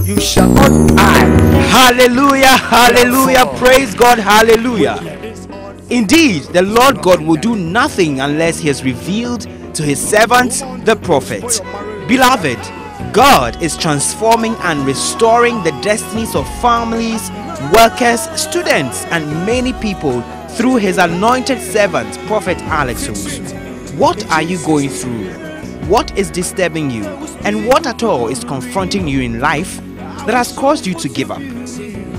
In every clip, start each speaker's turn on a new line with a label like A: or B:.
A: you shall not die.
B: Hallelujah, hallelujah, praise God, hallelujah. Indeed, the Lord God will do nothing unless he has revealed to his servants, the prophet. Beloved, God is transforming and restoring the destinies of families, workers, students, and many people through his anointed servant, Prophet Alex Owusu. What are you going through? What is disturbing you? And what at all is confronting you in life that has caused you to give up?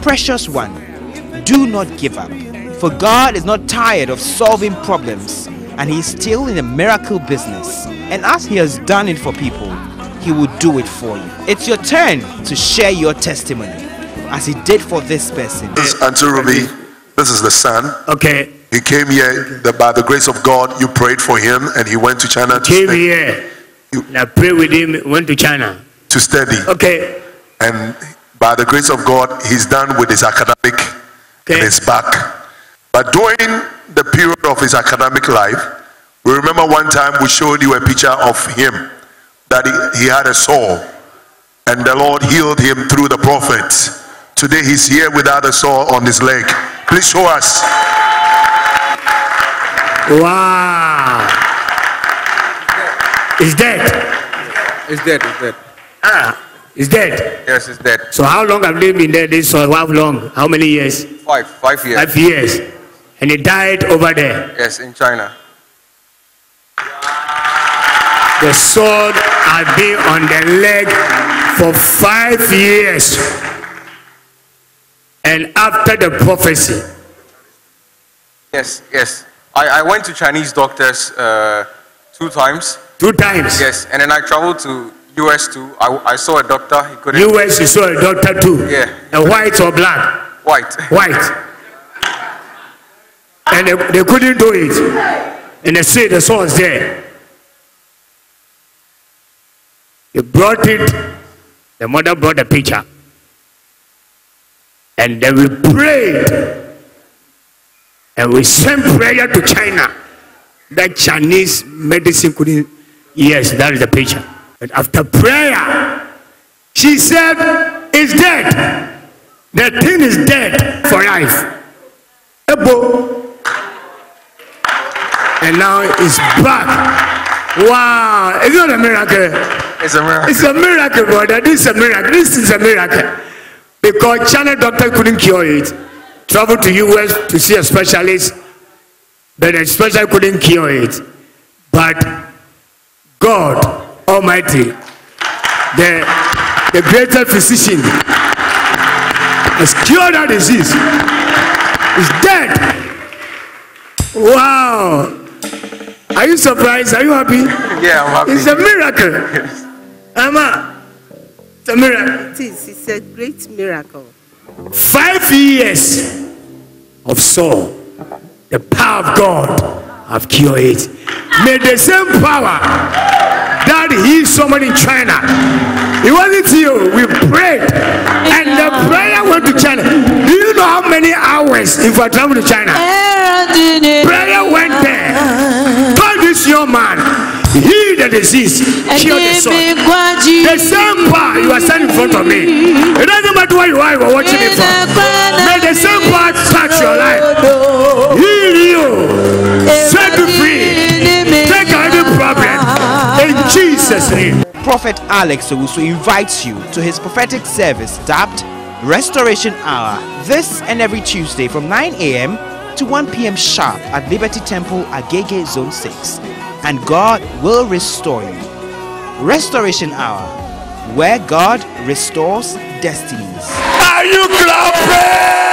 B: Precious one, do not give up. For God is not tired of solving problems, and he is still in the miracle business. And as he has done it for people, he will do it for you. It's your turn to share your testimony, as he did for this person.
C: This is Auntie Ruby. This is the son.
A: Okay.
C: He came here by the grace of God. You prayed for him, and he went to China to
A: came here. And I prayed with him. Went to China
C: to study.
A: Okay.
C: And by the grace of God, he's done with his academic and his back. But during the period of his academic life, we remember one time we showed you a picture of him that he had a sore, and the Lord healed him through the prophets. Today he's here without a sore on his leg. Please show us.
A: Wow. He's dead.
D: He's dead. He's dead.
A: He's dead.
D: Yes, he's dead.
A: So how long have they been dead? This for how long? How many years?
D: 5 years.
A: 5 years. And he died over there.
D: Yes, in China.
A: The sword had been on the leg for 5 years. And after the prophecy.
D: Yes. I went to Chinese doctors 2 times.
A: 2 times?
D: Yes, and then I traveled to US too. I saw a doctor. He couldn't.
A: US, you saw a doctor too?
D: Yeah.
A: A white or black?
D: White.
A: White. And they couldn't do it. And they say the sword was there. They brought it. The mother brought the picture. And then we prayed. And we sent prayer to China. That Chinese medicine couldn't. Yes, that is the picture. But after prayer, she said, it's dead. The thing is dead for life. And now it's back. Wow. It's not a miracle.
D: It's a miracle.
A: It's a miracle, brother. This is a miracle. This is a miracle. Because China doctor couldn't cure it. Traveled to US to see a specialist. But the specialist couldn't cure it. But God Almighty, the greatest physician, has cured that disease. It's dead. Wow. Are you surprised? Are you happy?
D: Yeah, I'm happy.
A: It's a miracle.
D: Yes.
A: Ama, it's a miracle.
E: It is. It's a great miracle.
A: 5 years of soul. The power of God have cured it. May the same power that healed somebody in China, it wasn't you. We prayed, and the prayer went to China. Do you know how many hours if I travel to China? Prayer went there. Told this young man, heal the disease, cure the soul. The same power you are standing in front of me. It doesn't matter where you are watching it from. May the same power touch your life, heal you, set you free, take out any problem in Jesus' name.
B: Prophet Alex Owusu invites you to his prophetic service dubbed Restoration Hour, this and every Tuesday from 9 a.m. to 1 p.m. sharp at Liberty Temple, Agege Zone 6. And God will restore you. Restoration Hour, where God restores destinies.
A: Are you clapping?